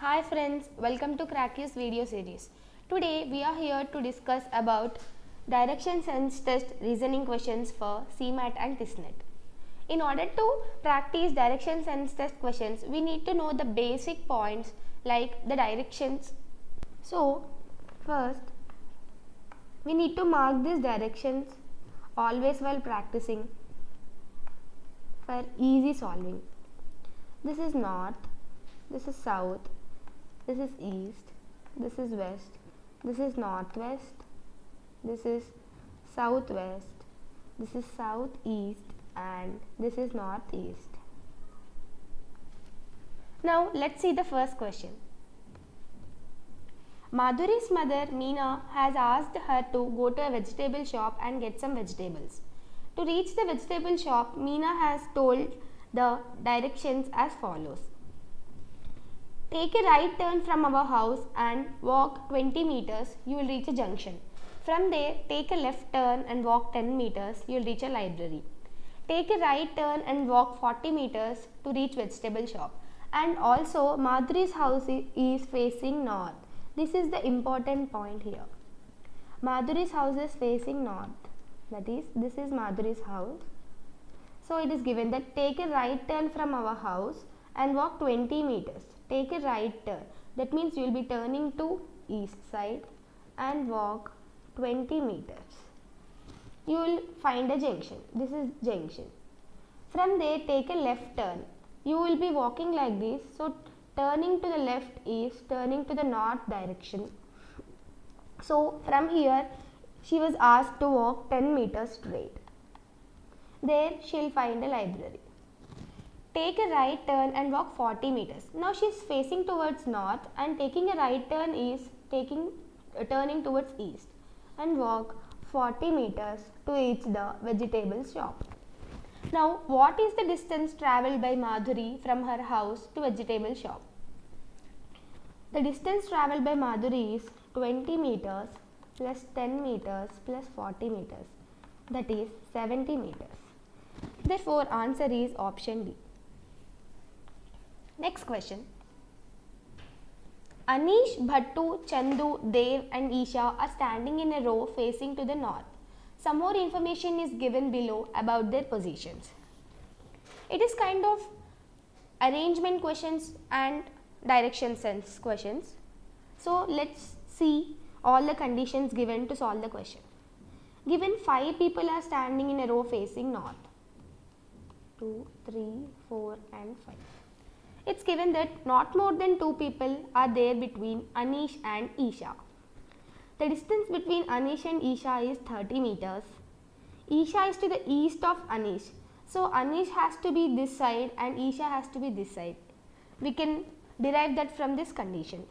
Hi friends, welcome to Crackers video series. Today we are here to discuss about direction sense test reasoning questions for CMAT and TISNET. In order to practice direction sense test questions, we need to know the basic points like the directions. So first we need to mark these directions always while practicing for easy solving. This is north, this is south, this is east, this is west, this is northwest, this is southwest, this is southeast, and this is northeast. Now let's see the first question. Madhuri's mother Meena has asked her to go to a vegetable shop and get some vegetables. To reach the vegetable shop, Meena has told the directions as follows. Take a right turn from our house and walk 20 meters, you will reach a junction. From there, take a left turn and walk 10 meters, you will reach a library. Take a right turn and walk 40 meters to reach vegetable shop. And also, Madhuri's house is facing north. This is the important point here. Madhuri's house is facing north. That is, this is Madhuri's house. So, it is given that take a right turn from our house and walk 20 meters. Take a right turn. That means you will be turning to east side and walk 20 meters. You will find a junction. This is junction. From there, take a left turn. You will be walking like this. So, turning to the left is turning to the north direction. So, from here, she was asked to walk 10 meters straight. There, she will find a library. Take a right turn and walk 40 meters. Now she is facing towards north and taking a right turn is turning towards east and walk 40 meters to reach the vegetable shop. Now what is the distance travelled by Madhuri from her house to vegetable shop? The distance travelled by Madhuri is 20 meters plus 10 meters plus 40 meters, that is 70 meters. Therefore answer is option D. Next question. Anish, Bhattu, Chandu, Dev and Isha are standing in a row facing to the north. Some more information is given below about their positions. It is kind of arrangement questions and direction sense questions. So let's see all the conditions given to solve the question. Given 5 people are standing in a row facing north. 2, 3, 4 and 5. It's given that not more than 2 people are there between Anish and Isha. The distance between Anish and Isha is 30 meters. Isha is to the east of Anish. So Anish has to be this side and Isha has to be this side. We can derive that from this condition.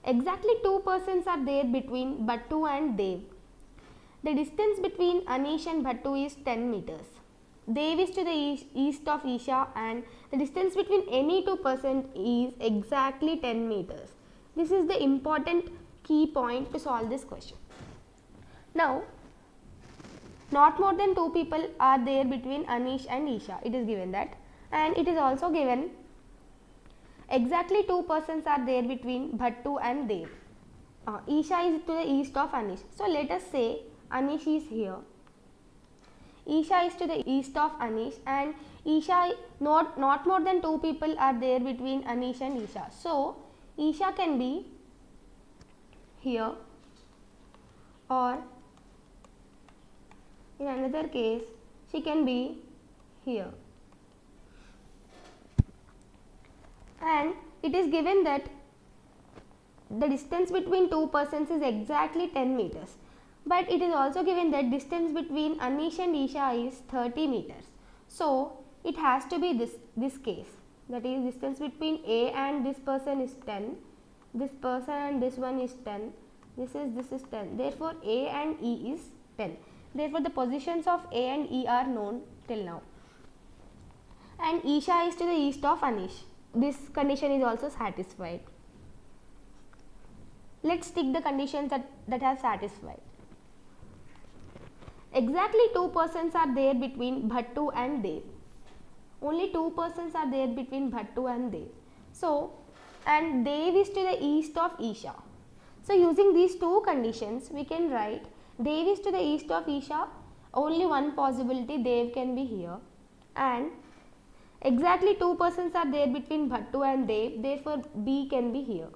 Exactly 2 persons are there between Bhattu and Dev. The distance between Anish and Bhattu is 10 meters. Dev is to the east of Isha and the distance between any 2 persons is exactly 10 meters. This is the important key point to solve this question. Now, not more than 2 people are there between Anish and Isha. It is given that, and it is also given exactly 2 persons are there between Bhattu and Dev. Isha is to the east of Anish. So, let us say Anish is here. Isha is to the east of Anish and Isha, not more than 2 people are there between Anish and Isha. So, Isha can be here or in another case she can be here. And it is given that the distance between 2 persons is exactly 10 meters. But it is also given that distance between Anish and Isha is 30 meters. So, it has to be this case. That is, distance between A and this person is 10. This person and this one is 10. This is 10. Therefore, A and E is 10. Therefore, the positions of A and E are known till now. And Isha is to the east of Anish. This condition is also satisfied. Let's tick the conditions that have satisfied. Exactly 2 persons are there between Bhattu and Dev. Only 2 persons are there between Bhattu and Dev. So, and Dev is to the east of Isha. So using these two conditions, we can write Dev is to the east of Isha, only one possibility, Dev can be here, and exactly two persons are there between Bhattu and Dev, therefore B can be here.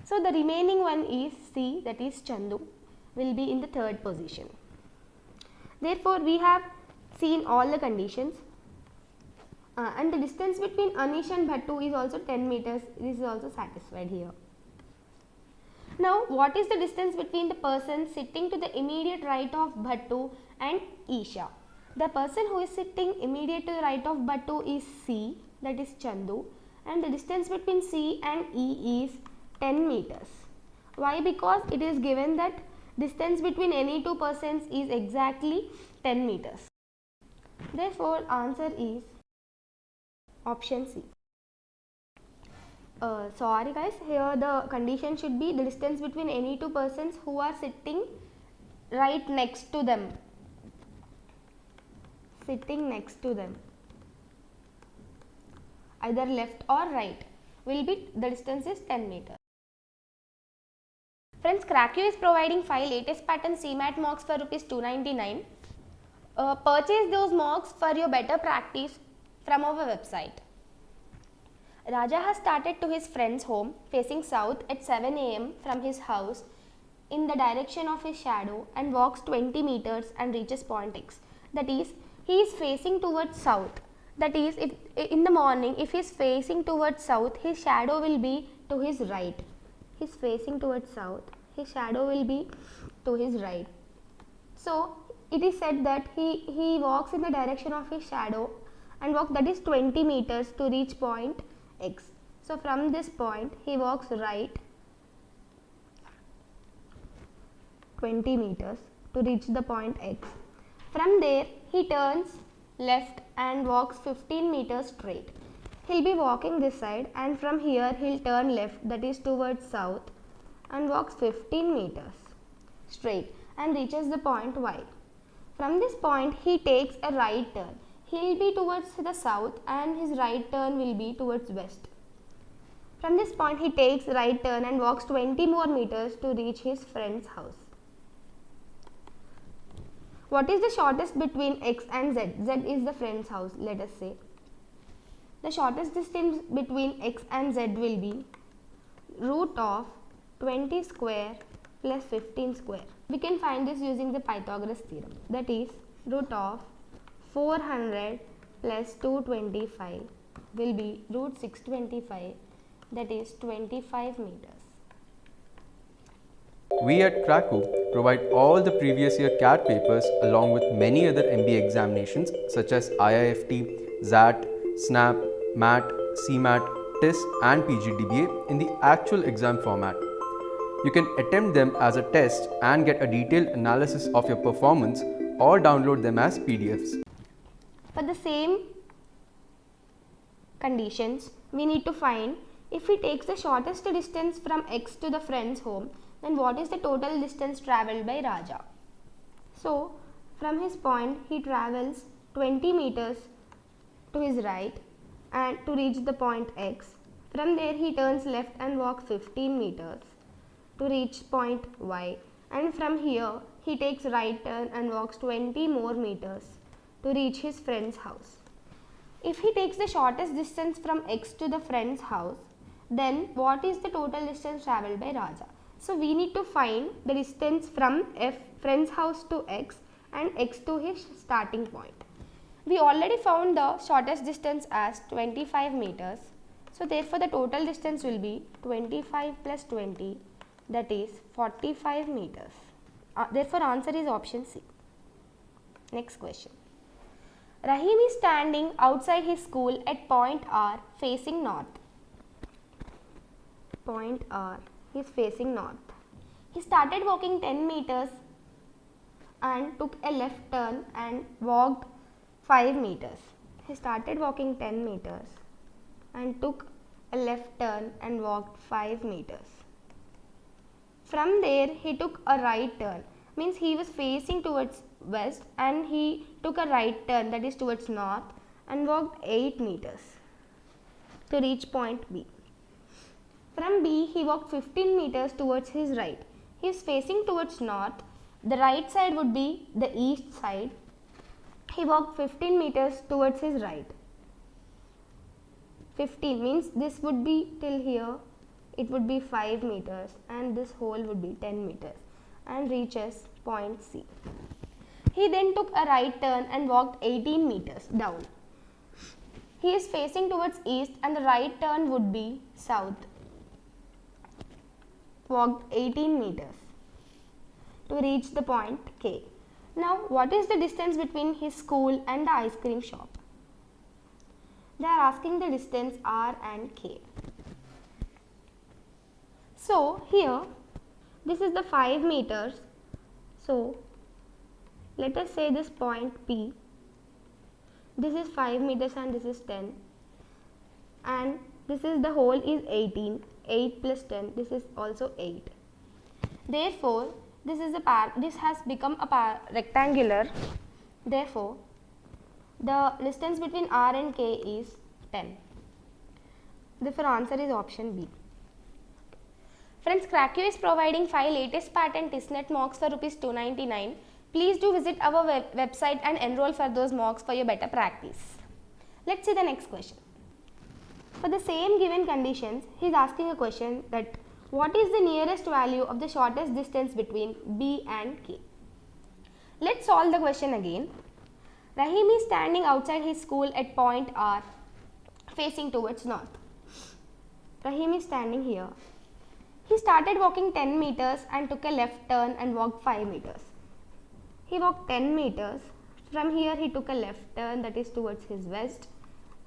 So the remaining one is C, that is Chandu, will be in the third position. Therefore we have seen all the conditions. And the distance between Anish and Bhattu is also 10 meters. This is also satisfied here. Now, what is the distance between the person sitting to the immediate right of Bhattu and Isha? The person who is sitting immediate to the right of Bhattu is C, that is Chandu, and the distance between C and E is 10 meters. Why? Because it is given that distance between any two persons is exactly 10 meters. Therefore, answer is option C. Sorry guys, here the condition should be the distance between any two persons who are sitting right next to them. Sitting next to them, either left or right, will be the distance is 10 meters. Friends, Crackio is providing 5 latest pattern CMAT mocks for rupees 299. Purchase those mocks for your better practice from our website. Raja has started to his friend's home facing south at 7 am from his house in the direction of his shadow and walks 20 meters and reaches point X. That is, he is facing towards south. That is, if in the morning, if he is facing towards south, his shadow will be to his right. He is facing towards south, his shadow will be to his right. So, it is said that he walks in the direction of his shadow and walk, that is 20 meters to reach point X. So, from this point, he walks right 20 meters to reach the point X. From there, he turns left and walks 15 meters straight. He'll be walking this side, and from here he'll turn left, that is towards south, and walks 15 meters straight and reaches the point Y. From this point, he takes a right turn. He'll be towards the south and his right turn will be towards west. From this point, he takes right turn and walks 20 more meters to reach his friend's house. What is the shortest between X and Z? Z is the friend's house, let us say. The shortest distance between X and Z will be root of 20 square plus 15 square. We can find this using the Pythagoras theorem. That is, root of 400 plus 225 will be root 625, that is 25 meters. We at Crackio provide all the previous year CAT papers along with many other MBA examinations such as IIFT, XAT, SNAP, MAT, CMAT, TIS and PGDBA in the actual exam format. You can attempt them as a test and get a detailed analysis of your performance or download them as PDFs. For the same conditions, we need to find if he takes the shortest distance from X to the friend's home, then what is the total distance travelled by Raja? So, from his point, he travels 20 meters to his right and to reach the point X. From there, he turns left and walks 15 meters to reach point Y, and from here he takes right turn and walks 20 more meters to reach his friend's house. If he takes the shortest distance from X to the friend's house, then what is the total distance travelled by Raja? So we need to find the distance from friend's house to X and X to his starting point. We already found the shortest distance as 25 meters. So therefore the total distance will be 25 plus 20, that is 45 meters. Therefore answer is option C. Next question. Rahim is standing outside his school at point R facing north. Point R, he is facing north. He started walking 10 meters and took a left turn and walked 5 meters. He started walking 10 meters and took a left turn and walked 5 meters. From there he took a right turn, means he was facing towards west and he took a right turn, that is towards north, and walked 8 meters to reach point B. From B, he walked 15 meters towards his right. He is facing towards north. The right side would be the east side. He walked 15 meters towards his right. 15 means this would be till here. It would be 5 meters and this hole would be 10 meters and reaches point C. He then took a right turn and walked 18 meters down. He is facing towards east and the right turn would be south. Walked 18 meters to reach the point K. Now, what is the distance between his school and the ice cream shop? They are asking the distance R and K. So, here this is the 5 meters. So, let us say this point P. This is 5 meters and this is 10. And this is the hole is 18. 8 plus 10. This is also 8. Therefore, this has become a rectangular. Therefore, the distance between R and K is 10. Therefore, answer is option B. Friends, Crackio is providing 5 latest patent TISNET mocks for Rs 299. Please do visit our website and enroll for those mocks for your better practice. Let's see the next question. For the same given conditions, he is asking a question that what is the nearest value of the shortest distance between B and K? Let's solve the question again. Rahim is standing outside his school at point R, facing towards north. Rahim is standing here. He started walking 10 meters and took a left turn and walked 5 meters. He walked 10 meters. From here he took a left turn, that is towards his west,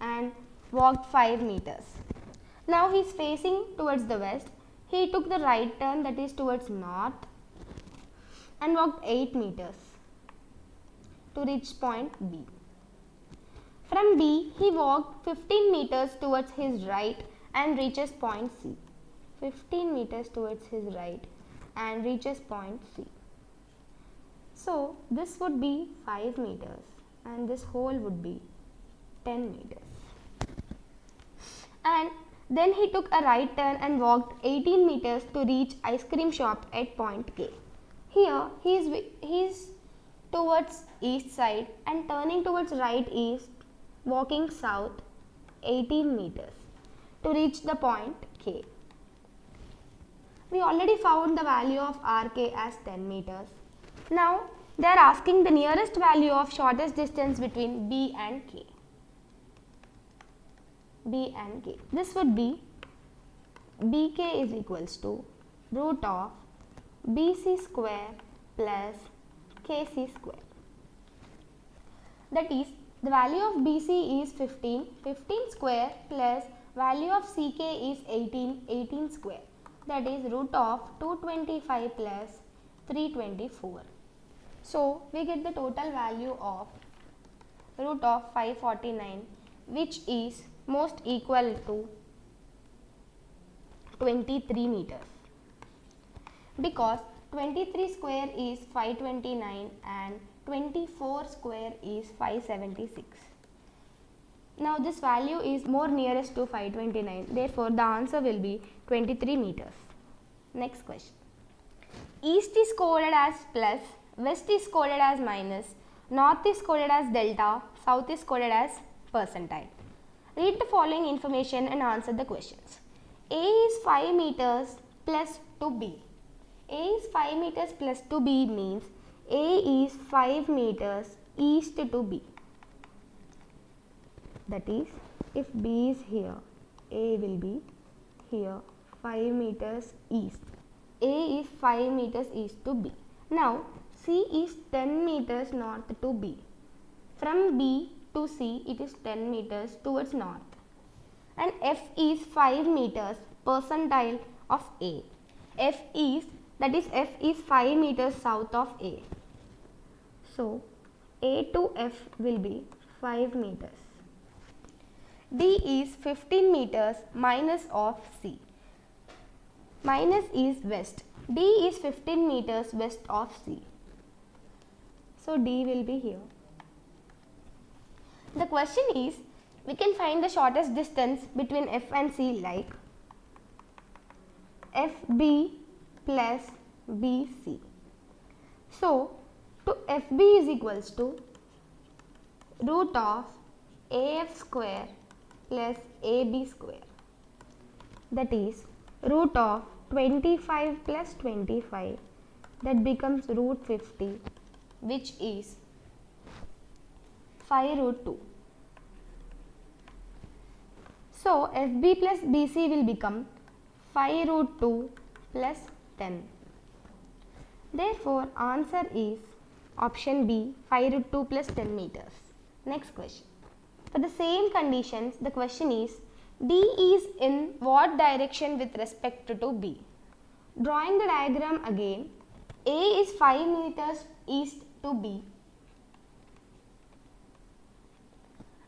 and walked 5 meters. Now he is facing towards the west. He took the right turn, that is towards north, and walked 8 meters to reach point B. From B, he walked 15 meters towards his right and reaches point C. 15 meters towards his right and reaches point C. So, this would be 5 meters and this hole would be 10 meters. And then he took a right turn and walked 18 meters to reach ice cream shop at point K. Here he is towards east side and turning towards right east, walking south 18 meters to reach the point K. We already found the value of RK as 10 meters. Now they are asking the nearest value of shortest distance between B and K. B and K. This would be BK is equals to root of BC square plus KC square. That is, the value of BC is 15, 15 square plus value of CK is 18, 18 square. That is root of 225 plus 324. So, we get the total value of root of 549, which is most equal to 23 meters. Because 23 square is 529 and 24 square is 576. Now this value is more nearest to 529. Therefore, the answer will be 23 meters. Next question. East is coded as plus, west is coded as minus, north is coded as delta, south is coded as percentile. Read the following information and answer the questions. A is 5 meters plus 2B. A is 5 meters plus 2B means A is 5 meters east to B. That is, if B is here, A will be here 5 meters east. A is 5 meters east to B. Now, C is 10 meters north to B. From B to C, it is 10 meters towards north. And F is 5 meters percentile of A. F is 5 meters south of A. So, A to F will be 5 meters. D is 15 meters minus of C. Minus is west. D is 15 meters west of C. So, D will be here. The question is, we can find the shortest distance between F and C like FB plus BC. So, to FB is equals to root of AF square plus AB square, that is root of 25 plus 25, that becomes root 50, which is 5 root 2. So, FB plus BC will become 5 root 2 plus 10. Therefore, answer is option B, 5 root 2 plus 10 meters. Next question. For the same conditions, the question is D is in what direction with respect to B? Drawing the diagram again, A is 5 meters east to B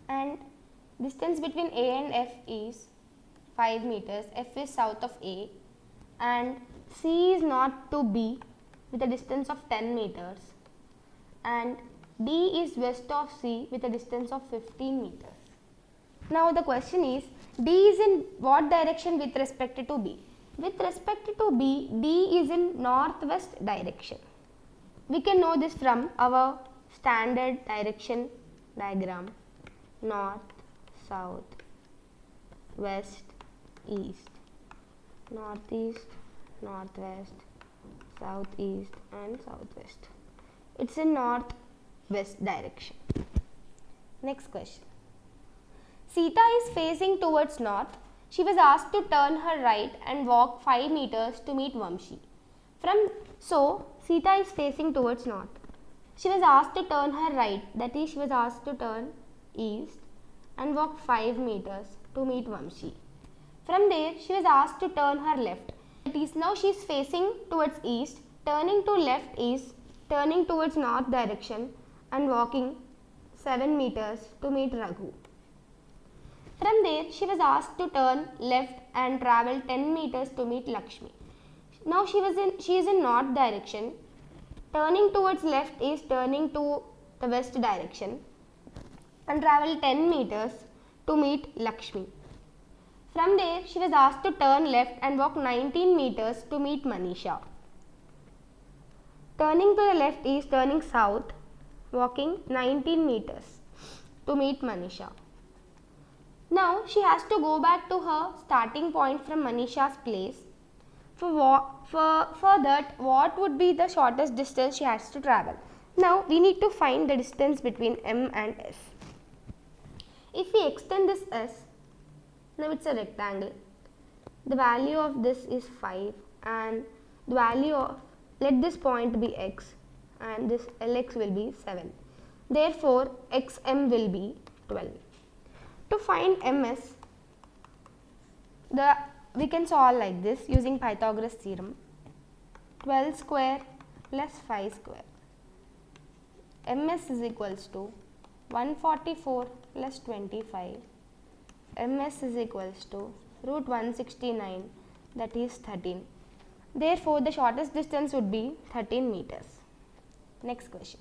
and distance between A and F is 5 meters, F is south of A and C is north to B with a distance of 10 meters and D is west of C with a distance of 15 meters. Now the question is D is in what direction with respect to B? With respect to B, D is in northwest direction. We can know this from our standard direction diagram: north, south, west, east, northeast, northwest, southeast and southwest. It's in northwest direction. Next question. Sita is facing towards north. She was asked to turn her right and walk 5 meters to meet Vamshi. So, Sita is facing towards north. She was asked to turn her right, that is, she was asked to turn east and walk 5 meters to meet Vamshi. From there, she was asked to turn her left. That is, now she is facing towards east. Turning to left is turning towards north direction and walking 7 meters to meet Raghu. From there, she was asked to turn left and travel 10 meters to meet Lakshmi. Now she is in north direction. Turning towards left is turning to the west direction and travel 10 meters to meet Lakshmi. From there, she was asked to turn left and walk 19 meters to meet Manisha. Turning to the left is turning south, walking 19 meters to meet Manisha. Now she has to go back to her starting point from Manisha's place. For that, what would be the shortest distance she has to travel? Now we need to find the distance between M and S. If we extend this S, now it's a rectangle. The value of this is 5 and the value of, let this point be X and this Lx will be 7. Therefore, XM will be 12. To find MS, we can solve like this using Pythagoras theorem: 12 square plus 5 square. MS is equals to 144 plus 25. MS is equals to root 169, that is 13. Therefore, the shortest distance would be 13 meters. Next question.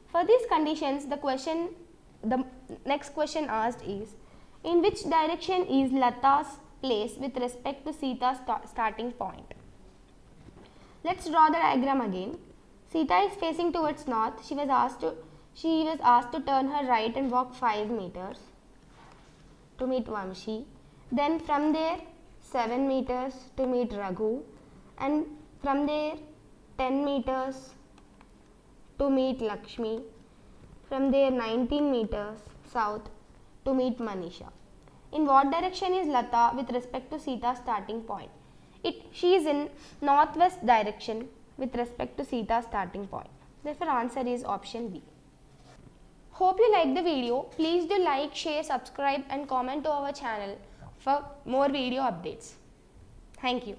For these conditions, the next question asked is, in which direction is Lata's place with respect to Sita's starting point? Let's draw the diagram again. Sita is facing towards north. She was asked to turn her right and walk 5 meters to meet Vamshi. Then from there 7 meters to meet Raghu, and from there 10 meters to meet Lakshmi. From there 19 meters south to meet Manisha. In what direction is Lata with respect to Sita's starting point? She is in northwest direction with respect to Sita's starting point. Therefore, answer is option B. Hope you liked the video. Please do like, share, subscribe and comment to our channel for more video updates. Thank you.